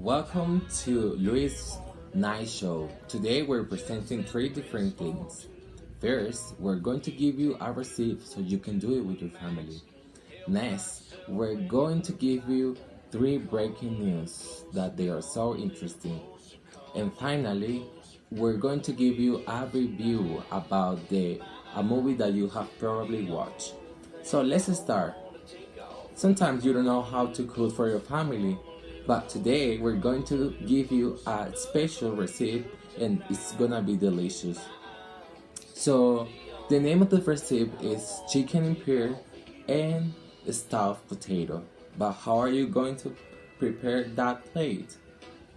Welcome to Louis Night Show. Today we're presenting three different things. First, we're going to give you a receipt so you can do it with your family. Next, we're going to give you three breaking news that they are so interesting. And finally, we're going to give you a review about a movie that you have probably watched. So let's start. Sometimes you don't know how to cook for your family, but today we're going to give you a special recipe and it's gonna be delicious. So the name of the recipe is chicken imperial and stuffed potato. But how are you going to prepare that plate?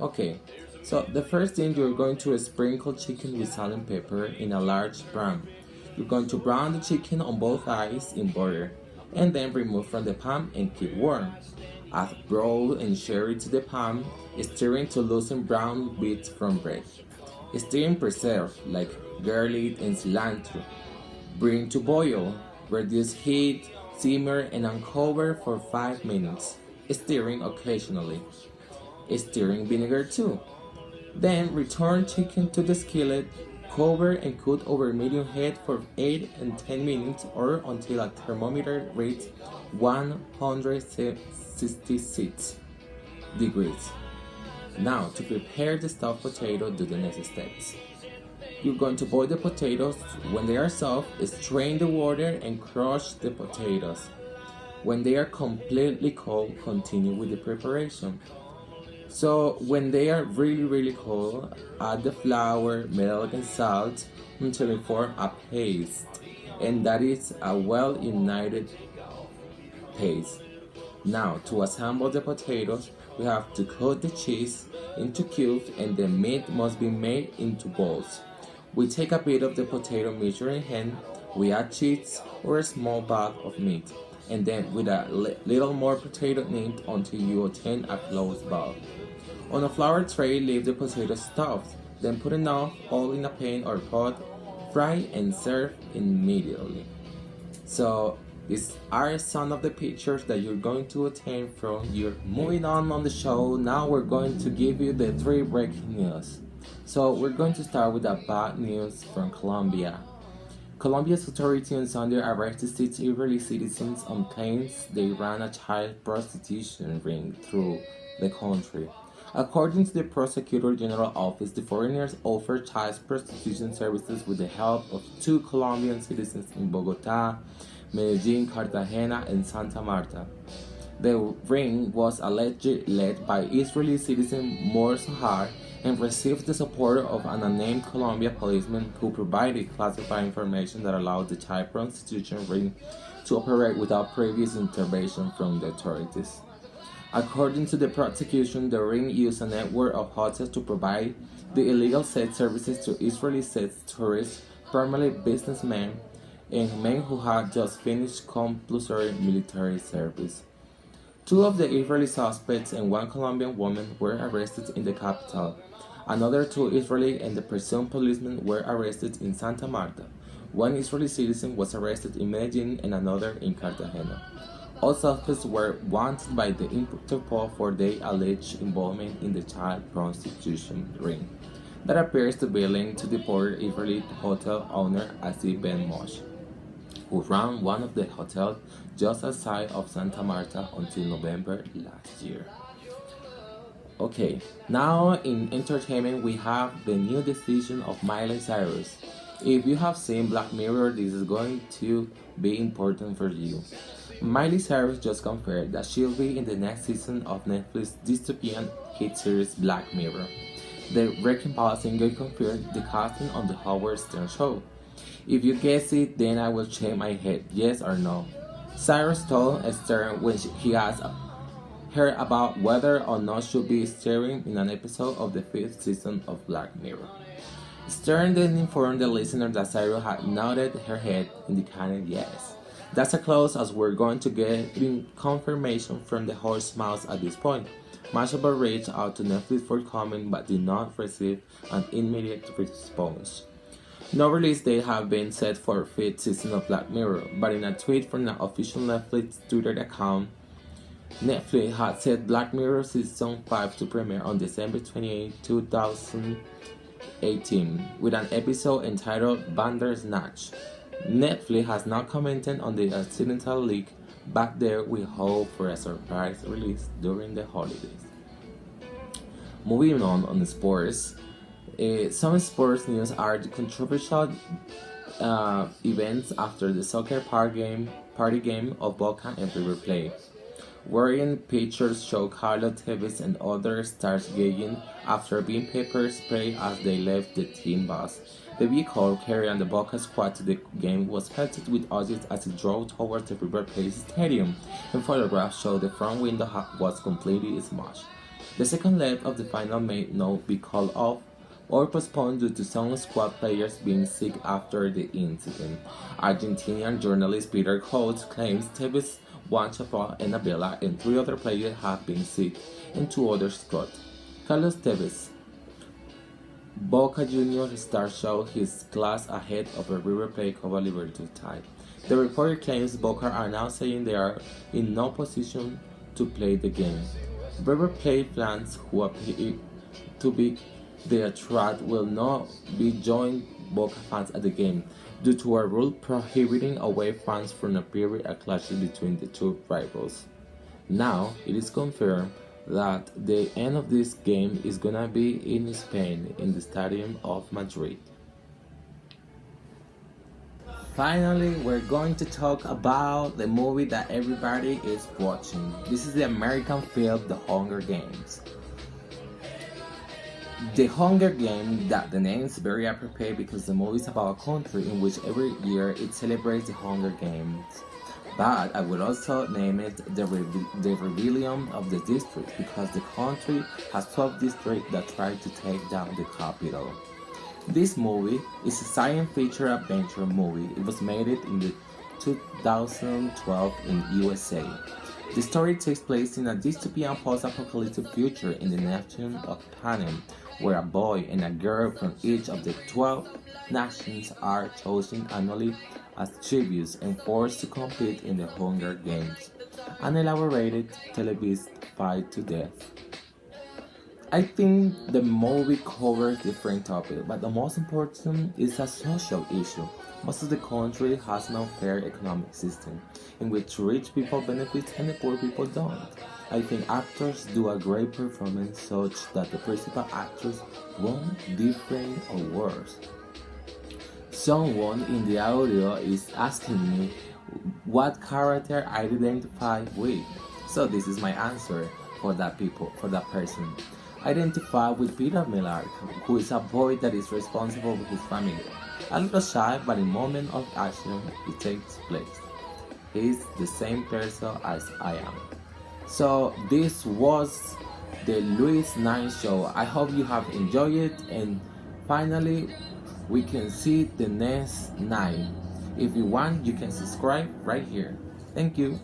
Okay, so the first thing you're going to sprinkle chicken with salt and pepper in a large pan. You're going to brown the chicken on both sides in butter and then remove from the pan and keep warm. Add broth and sherry to the pan, stirring to loosen brown bits from bread. Stir preserve like garlic and cilantro. Bring to boil, reduce heat, simmer and uncover for 5 minutes, stirring occasionally. Stirring vinegar too. Then return chicken to the skillet, cover and cook over medium heat for 8 and 10 minutes or until a thermometer reads 166 degrees. Now, to prepare the stuffed potato, do the next steps. You're going to boil the potatoes. When they are soft, strain the water and crush the potatoes. When they are completely cold, continue with the preparation. So when they are really cold, add the flour, milk and salt until they form a paste, and that is a well united paste. Now to assemble the potatoes, we have to cut the cheese into cubes and the meat must be made into balls. We take a bit of the potato measuring hand, we add cheese or a small bag of meat, and then with a little more potato meat until you obtain a close ball. On a flour tray, leave the potatoes stuffed, then put enough all in a pan or pot, fry and serve immediately. So these are some of the pictures that you're going to obtain from your moving on the show. Now we're going to give you the three breaking news. So we're going to start with the bad news from Colombia. Colombia's authorities on Sunday arrested 6 Israeli citizens on claims they ran a child prostitution ring through the country. According to the Prosecutor General Office, the foreigners offered child prostitution services with the help of 2 Colombian citizens in Bogota, Medellin, Cartagena, and Santa Marta. The ring was allegedly led by Israeli citizen Mor Sahar and received the support of an unnamed Colombia policeman who provided classified information that allowed the child prostitution ring to operate without previous intervention from the authorities. According to the prosecution, the ring used a network of hotels to provide the illegal sex services to Israeli sex tourists, primarily businessmen and men who had just finished compulsory military service. 2 of the Israeli suspects and 1 Colombian woman were arrested in the capital. Another 2 Israeli and the presumed policemen were arrested in Santa Marta. 1 Israeli citizen was arrested in Medellin and another in Cartagena. All suspects were wanted by the Interpol for their alleged involvement in the child prostitution ring that appears to be linked to the deported Israeli hotel owner Asif Ben Moshe, who ran one of the hotels just outside of Santa Marta until November last year. Okay, now in entertainment we have the new decision of Miley Cyrus. If you have seen Black Mirror, this is going to be important for you. Miley Cyrus just confirmed that she'll be in the next season of Netflix dystopian hit series Black Mirror. The Wrecking Ball singer confirmed the casting on the Howard Stern show. If you guess it, then I will shake my head, yes or no. Cyrus told Stern when he asked her about whether or not she'll be starring in an episode of the 5th season of Black Mirror. Stern then informed the listener that Cyrus had nodded her head, indicating yes. That's as close as we're going to get confirmation from the horse's mouth at this point. Mashable reached out to Netflix for comment but did not receive an immediate response. No release date have been set for the 5th season of Black Mirror, but in a tweet from the official Netflix Twitter account, Netflix had set Black Mirror Season 5 to premiere on December 28, 2018, with an episode entitled Bandersnatch. Netflix has not commented on the accidental leak, but there we hope for a surprise release during the holidays. Moving on the sports, some sports news are the controversial events after the soccer party game of Boca and River Plate, wherein pictures show Carlos Tevez and other stars gagging after being pepper sprayed as they left the team bus. The vehicle carrying the Boca squad to the game was pelted with acids as it drove towards the River Plate stadium, and photographs show the front window was completely smashed. The second leg of the final may not be called off or postponed due to some squad players being sick after the incident. Argentinian journalist Peter Coates claims Tevez, Juan Chapa, and Abela and 3 other players have been sick, and 2 others got. Carlos Tevez, Boca Juniors star, showed his class ahead of a River Plate Copa Libertadores tie. The reporter claims Boca are now saying they are in no position to play the game. River Plate fans who appear to be the threat will not be joining Boca fans at the game due to a rule prohibiting away fans from appearing at clashes between the two rivals. Now it is confirmed that the end of this game is gonna be in Spain in the Stadium of Madrid. Finally, we're going to talk about the movie that everybody is watching. This is the American film The Hunger Games. The Hunger Games, that the name is very appropriate because the movie is about a country in which every year it celebrates the Hunger Games. But I would also name it the Rebellion of the Districts because the country has 12 districts that try to take down the capital. This movie is a science fiction adventure movie. It was made in the 2012 in USA. The story takes place in a dystopian post-apocalyptic future in the nation of Panem, where a boy and a girl from each of the 12 nations are chosen annually as tributes and forced to compete in the Hunger Games, an elaborated televised fight to death. I think the movie covers different topics, but the most important is a social issue. Most of the country has an unfair economic system, in which rich people benefit and the poor people don't. I think actors do a great performance such that the principal actress won't different or worse. Someone in the audio is asking me what character I identify with. So this is my answer for that person. Identify with Peter Millard, who is a boy that is responsible for his family. A little shy, but in moment of action, it takes place. He's the same person as I am. So this was the Luis 9 show. I hope you have enjoyed it, and finally we can see the next 9. If you want, you can subscribe right here. Thank you.